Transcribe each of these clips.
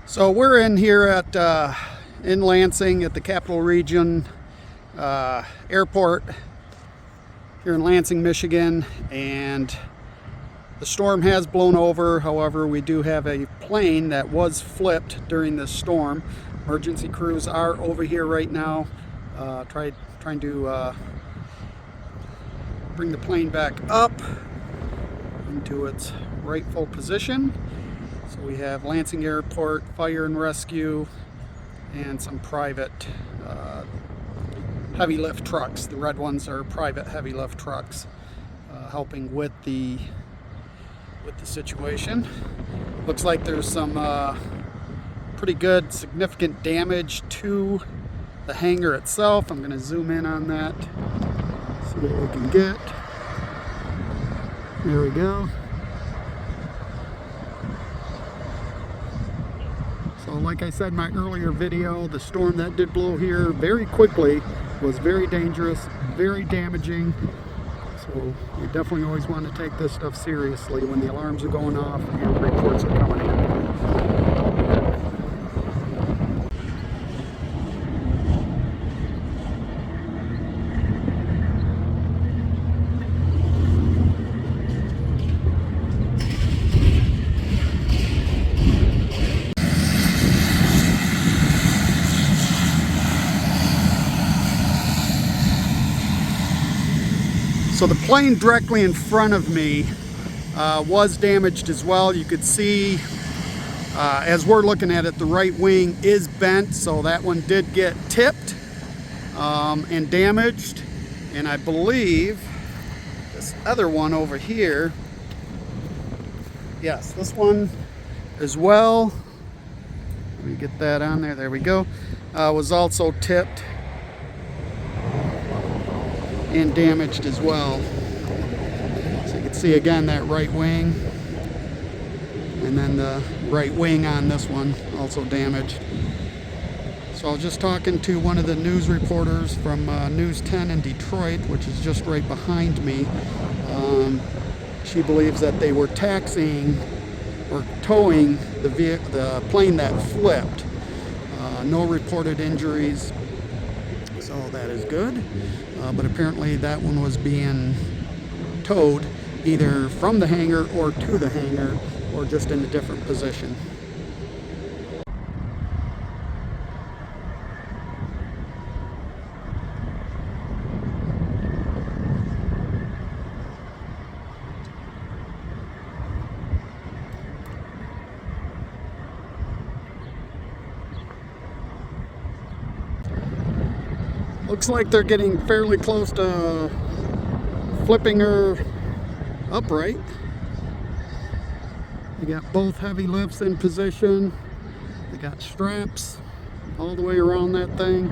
So we're in here at in Lansing at the Capital Region Airport here in Lansing, Michigan, and the storm has blown over. However, we do have a plane that was flipped during this storm. Emergency crews are over here right now, trying to bring the plane back up into its rightful position. So we have Lansing Airport, Fire and Rescue, and some private heavy lift trucks. The red ones are private heavy lift trucks helping with the situation. Looks like there's some pretty good significant damage to the hangar itself. I'm going to zoom in on that, see what we can get. There we go. So like I said in my earlier video, the storm that did blow here very quickly was very dangerous, very damaging. So you definitely always want to take this stuff seriously when the alarms are going off and reports are coming in. So the plane directly in front of me was damaged as well. You could see, as we're looking at it, the right wing is bent, so that one did get tipped and damaged. And I believe this other one over here, yes, this one as well, let me get that on there, we go, was also tipped and damaged as well. So you can see again that right wing, and then the right wing on this one also damaged. So I was just talking to one of the news reporters from News 10 in Detroit, which is just right behind me. She believes that they were taxiing or towing the plane that flipped. No reported injuries, so that is good. But apparently that one was being towed either from the hangar or to the hangar, or just in a different position. Looks like they're getting fairly close to flipping her upright. You got both heavy lifts in position. They got straps all the way around that thing.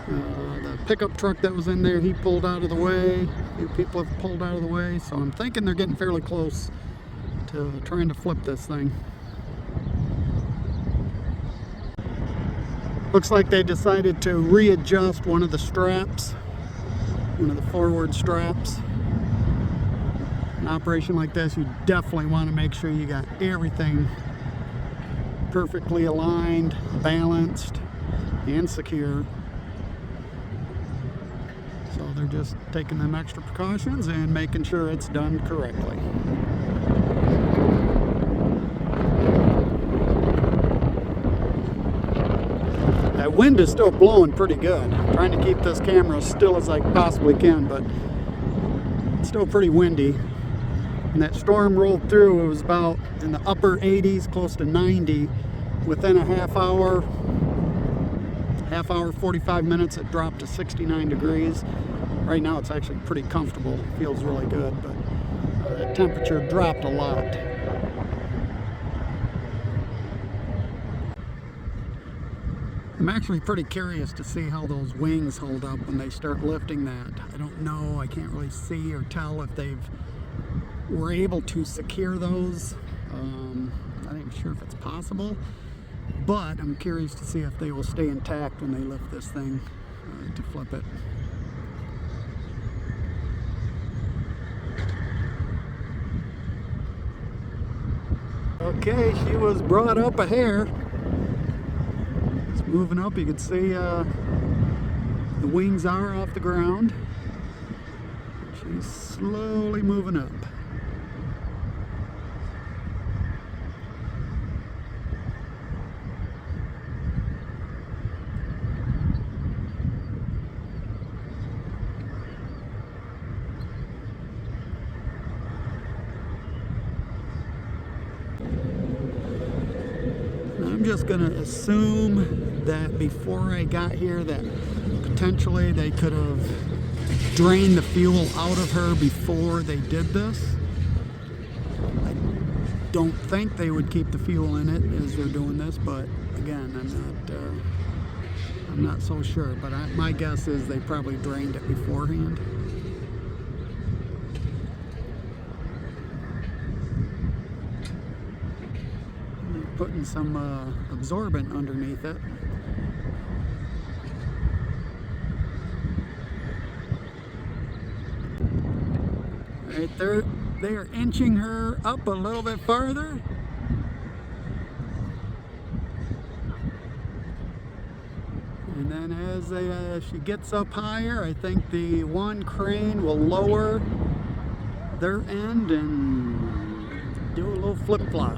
The pickup truck that was in there, he pulled out of the way. A few people have pulled out of the way. So I'm thinking they're getting fairly close to trying to flip this thing. Looks like they decided to readjust one of the straps, one of the forward straps. An operation like this, you definitely want to make sure you got everything perfectly aligned, balanced, and secure. So they're just taking them extra precautions and making sure it's done correctly. That wind is still blowing pretty good. I'm trying to keep this camera as still as I possibly can, but it's still pretty windy. When that storm rolled through, it was about in the upper 80s, close to 90. Within a half hour, 45 minutes, it dropped to 69 degrees. Right now it's actually pretty comfortable. Feels really good, but the temperature dropped a lot. I'm actually pretty curious to see how those wings hold up when they start lifting that. I don't know, I can't really see or tell if they've were able to secure those. I'm not even sure if it's possible, but I'm curious to see if they will stay intact when they lift this thing to flip it. Okay, she was brought up a hair. moving up. You can see the wings are off the ground. She's slowly moving up. I'm just going to assume that before I got here that potentially they could have drained the fuel out of her before they did this. I don't think they would keep the fuel in it as they're doing this, but again, I'm not so sure. But my guess is they probably drained it beforehand. Putting some absorbent underneath it. Right there, they are inching her up a little bit farther. And then as she gets up higher, I think the one crane will lower their end and do a little flip-flop.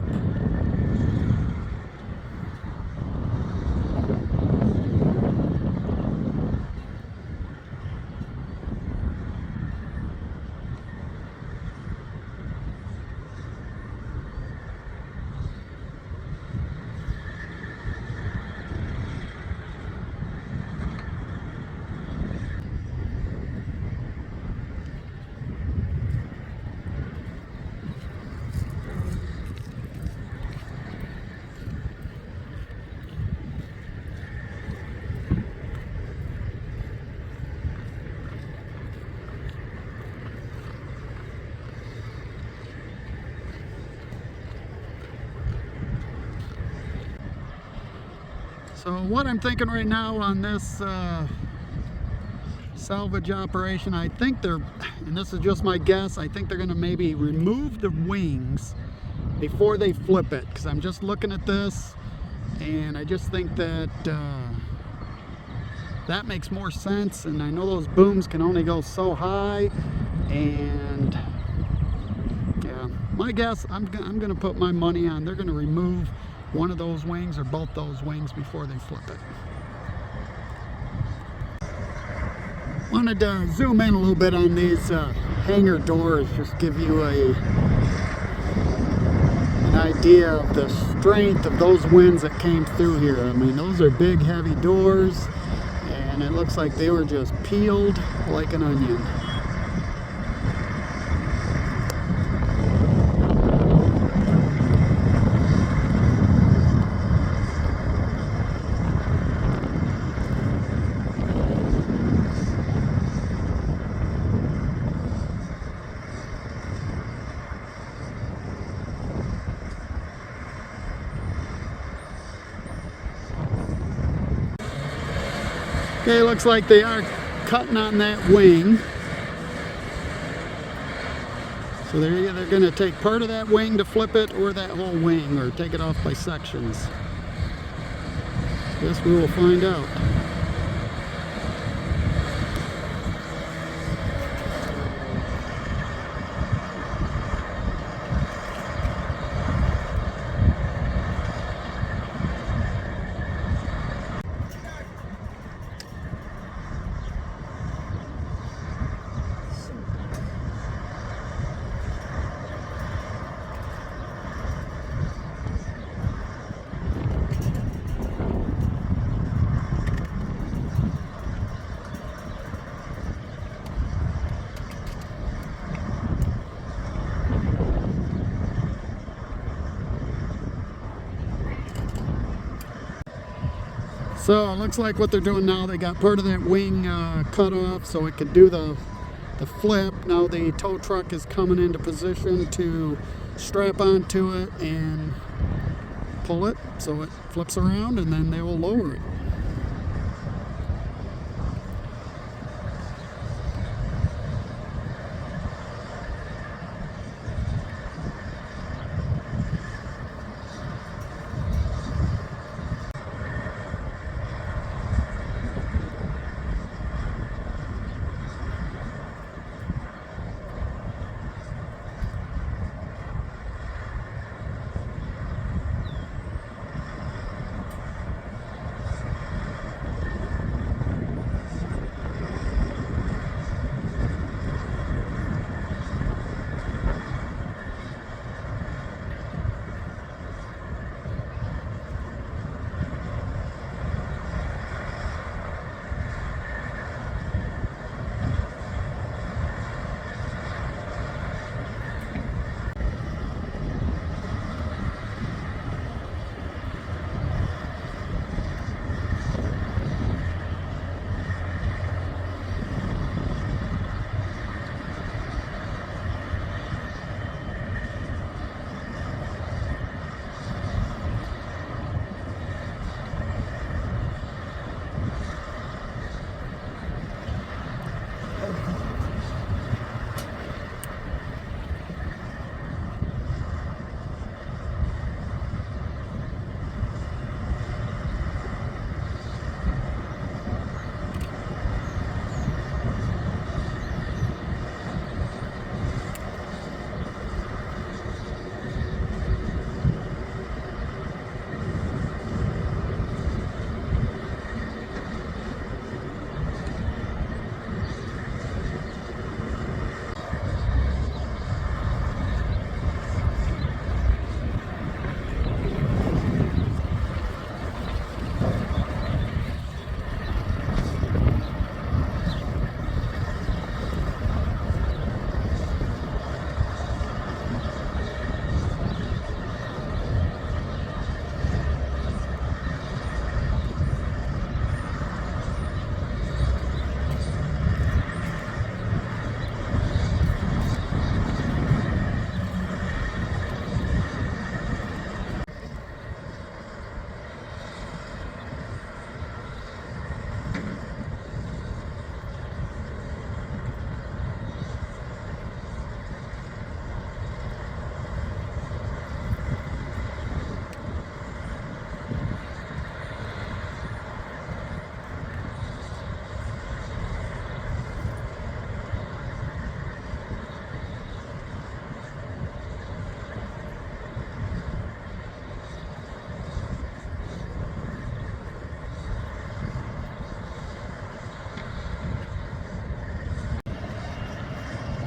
So what I'm thinking right now on this salvage operation, I think they're, and this is just my guess, I think they're going to maybe remove the wings before they flip it, because I'm just looking at this and I just think that that makes more sense. And I know those booms can only go so high, and yeah, my guess, I'm going to put my money on they're going to remove one of those wings or both those wings before they flip it. Wanted to zoom in a little bit on these hangar doors, just give you an idea of the strength of those winds that came through here. I mean, those are big, heavy doors, and it looks like they were just peeled like an onion. Okay, looks like they are cutting on that wing. So they're either going to take part of that wing to flip it, or that whole wing, or take it off by sections. Guess we will find out. So it looks like what they're doing now, they got part of that wing cut off so it could do the flip. Now the tow truck is coming into position to strap onto it and pull it so it flips around, and then they will lower it.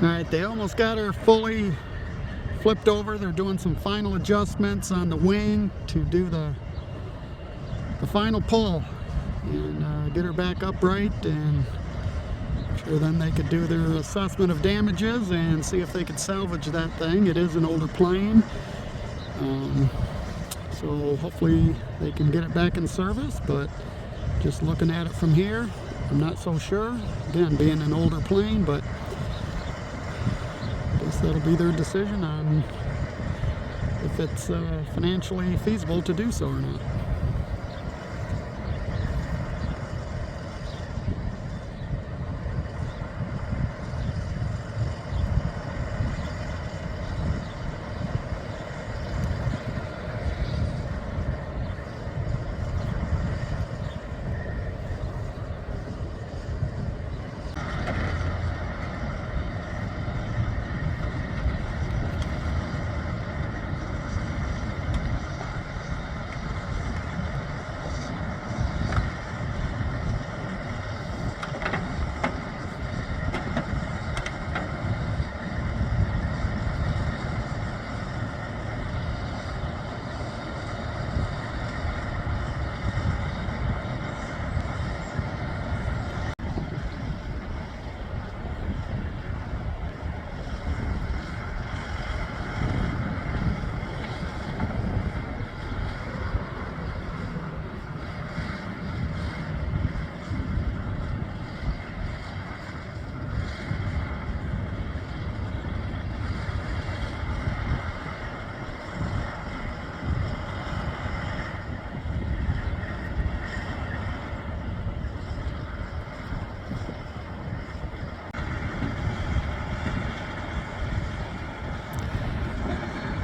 Alright, they almost got her fully flipped over. They're doing some final adjustments on the wing to do the final pull and get her back upright, and sure then they could do their assessment of damages and see if they could salvage that thing. It is an older plane, so hopefully they can get it back in service, but just looking at it from here, I'm not so sure. Again, being an older plane, but I guess that'll be their decision on if it's financially feasible to do so or not.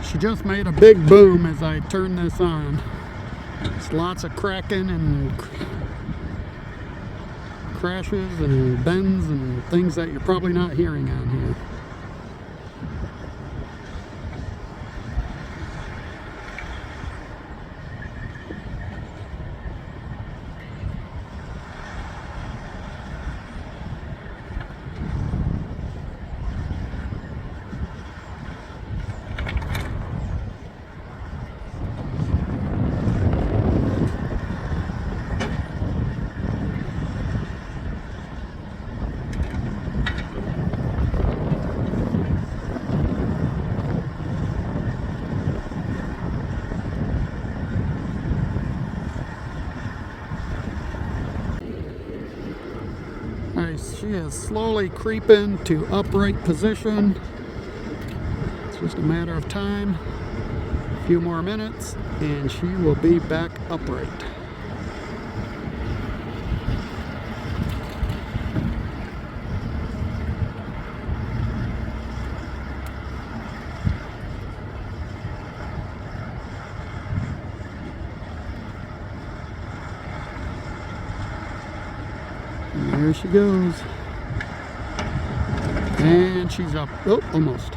She just made a big boom as I turned this on. It's lots of cracking and crashes and bends and things that you're probably not hearing on here. She is slowly creeping to upright position. It's just a matter of time. A few more minutes and she will be back upright. And there she goes. And she's up. Oh, almost.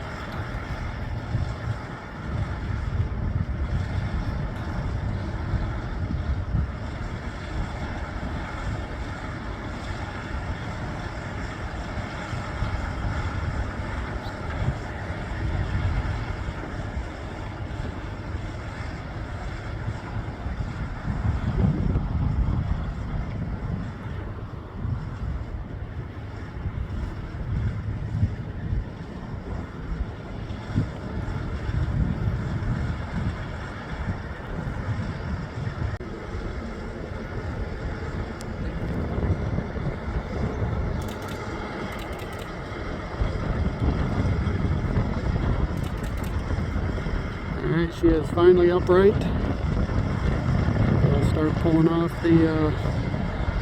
Alright, she is finally upright. I'll start pulling off the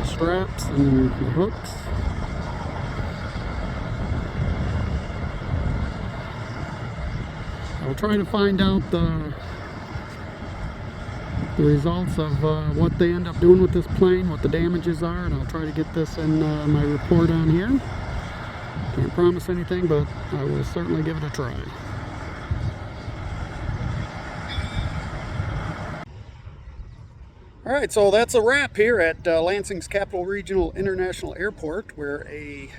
straps and the hooks. I'll try to find out the results of what they end up doing with this plane, what the damages are, and I'll try to get this in my report on here. Can't promise anything, but I will certainly give it a try. Alright, so that's a wrap here at Lansing's Capital Regional International Airport, where a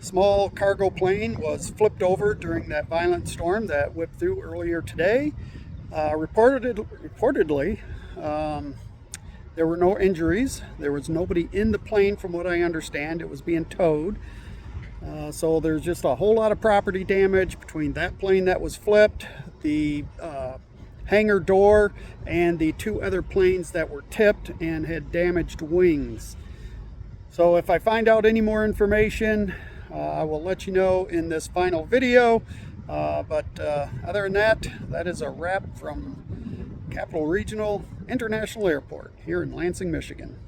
small cargo plane was flipped over during that violent storm that whipped through earlier today. Reportedly, there were no injuries. There was nobody in the plane, from what I understand. It was being towed. So there's just a whole lot of property damage between that plane that was flipped, the hangar door, and the two other planes that were tipped and had damaged wings. So if I find out any more information, I will let you know in this final video. But other than that, that is a wrap from Capital Regional International Airport here in Lansing, Michigan.